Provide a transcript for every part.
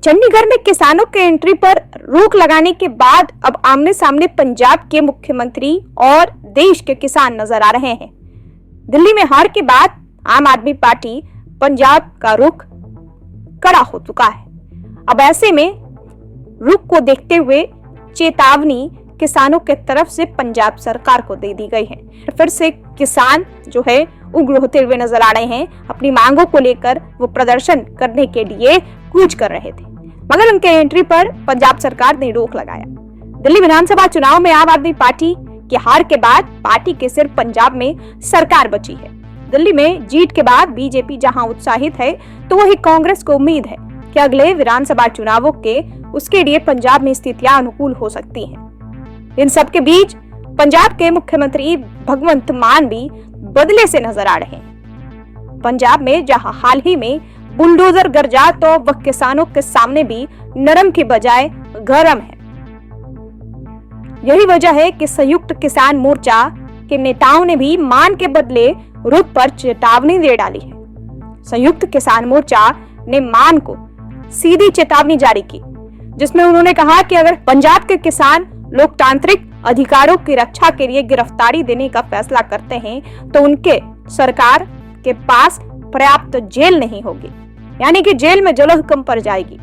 चंडीगढ़ में किसानों के एंट्री पर रोक लगाने के बाद अब आमने सामने पंजाब के मुख्यमंत्री और देश के किसान नजर आ रहे हैं। दिल्ली में हार के बाद आम आदमी पार्टी पंजाब का रुख कड़ा हो चुका है। अब ऐसे में रुख को देखते हुए चेतावनी किसानों के तरफ से पंजाब सरकार को दे दी गई है। फिर से किसान जो है उग्र होते हुए नजर आ रहे हैं। अपनी मांगों को लेकर वो प्रदर्शन करने के लिए कूच कर रहे थे, मगर उनके एंट्री पर पंजाब सरकार ने रोक लगाया। दिल्ली विधानसभा चुनाव में आम आदमी पार्टी की हार के बाद पार्टी के सिर्फ पंजाब में सरकार बची है। दिल्ली में जीत के बाद बीजेपी जहां उत्साहित है, तो वही कांग्रेस को उम्मीद है कि अगले विधानसभा चुनावों के उसके लिए पंजाब में स्थितियां अनुकूल हो सकती हैं। इन सब के बीच पंजाब के मुख्यमंत्री भगवंत मान भी बदले से नजर आ रहे हैं। पंजाब में जहां हाल ही में बुलडोजर गरजा, तो वह किसानों के सामने भी नरम की बजाय गरम है। यही वजह है कि संयुक्त किसान मोर्चा के नेताओं ने भी मान के बदले रुख पर चेतावनी दे डाली है। संयुक्त किसान मोर्चा ने मान को सीधी चेतावनी जारी की, जिसमें उन्होंने कहा कि अगर पंजाब के किसान लोकतांत्रिक अधिकारों की रक्षा के लिए गिरफ्तारी देने का फैसला करते हैं, तो उनके सरकार के पास पर्याप्त जेल नहीं होगी, यानी कि जेल में जलह कम पड़ जाएगी।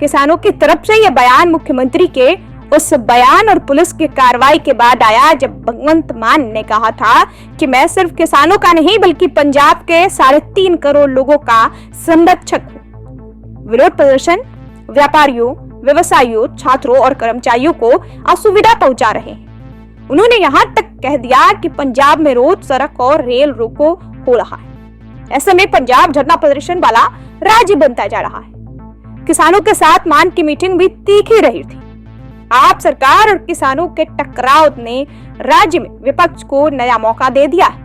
किसानों की तरफ से यह बयान मुख्यमंत्री के उस बयान और पुलिस की कार्रवाई के बाद आया, जब भगवंत मान ने कहा था कि मैं सिर्फ किसानों का नहीं बल्कि पंजाब के 3.5 करोड़ लोगों का संरक्षक हूँ। विरोध प्रदर्शन व्यापारियों, व्यवसायियों, छात्रों और कर्मचारियों को असुविधा पहुंचा रहे हैं। उन्होंने यहाँ तक कह दिया कि पंजाब में रोज सड़क और रेल रोको हो रहा है। ऐसे में पंजाब धरना प्रदर्शन वाला राज्य बनता जा रहा है। किसानों के साथ मान की मीटिंग भी तीखी रही थी। आप सरकार और किसानों के टकराव ने राज्य में विपक्ष को नया मौका दे दिया है।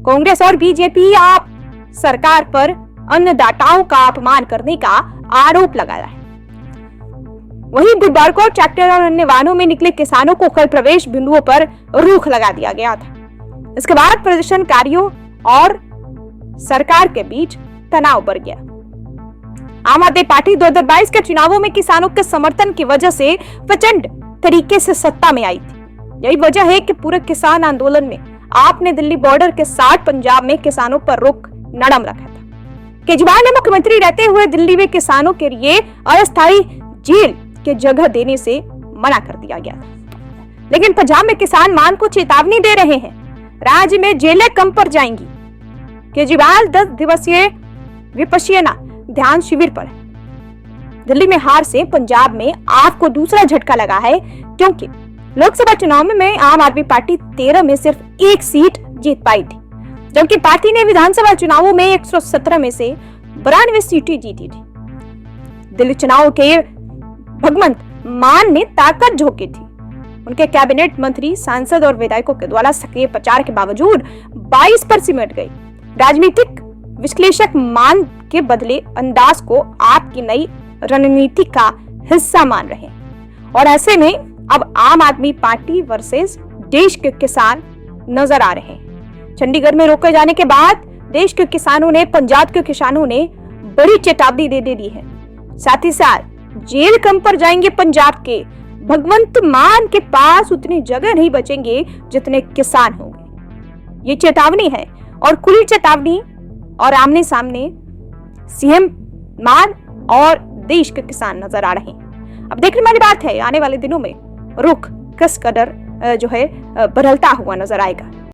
कांग्रेस और बीजेपी आप सरकार पर अन्नदाताओं का अपमान करने का आरोप लगाया है। वहीं बुधवार को ट्रैक्टर और अन्य वाहनों में निकले किसानों को कल प्रवेश बिंदुओं पर रोक लगा दिया गया था। इसके बाद प्रदर्शनकारियों और सरकार के बीच तनाव बढ़ गया। आम आदमी पार्टी 2022 के चुनावों में किसानों के समर्थन की वजह से प्रचंड तरीके से सत्ता में आई थी। यही वजह है कि पूरे किसान आंदोलन में आपने दिल्ली बॉर्डर के साथ पंजाब में किसानों पर रुख नरम रखा था। केजरीवाल ने मुख्यमंत्री रहते हुए दिल्ली में किसानों के लिए अस्थायी जेल के जगह देने से मना कर दिया गया था, लेकिन पंजाब में किसान मान को चेतावनी दे रहे हैं, राज्य में जेलें कम पड़ जाएंगी। केजरीवाल 10 दिवसीय विपश्यना ध्यान शिविर पर है। दिल्ली में हार से पंजाब में आपको दूसरा झटका लगा है, क्योंकि लोकसभा चुनाव में आम आदमी पार्टी 13 में सिर्फ 1 सीट जीत पाई थी, जबकि पार्टी ने विधानसभा चुनावों में 117 में से 92 सीटें जीती थी। दिल्ली चुनाव के भगवंत मान ने ताकत झोंकी थी। उनके कैबिनेट मंत्री, सांसद और विधायकों के द्वारा सक्रिय प्रचार के बावजूद 22 पर सिमट गई। राजनीतिक विश्लेषक मान के बदले अंदाज को आपकी नई रणनीति का हिस्सा मान रहे हैं, और ऐसे में अब आम आदमी पार्टी वर्सेस देश के किसान नजर आ रहे हैं। चंडीगढ़ में रोके जाने के बाद देश के किसानों ने पंजाब के किसानों ने बड़ी चेतावनी दे दी है। साथ ही साथ जेल कम पड़ जाएंगे पंजाब के। भगवंत मान के पास उतनी जगह नहीं बचेंगे जितने किसान होंगे। ये चेतावनी है, और खुली चेतावनी, और आमने सामने सीएम मान और देश के किसान नजर आ रहे हैं। अब देखने वाली बात है आने वाले दिनों में रुख किस कदर जो है बदलता हुआ नजर आएगा।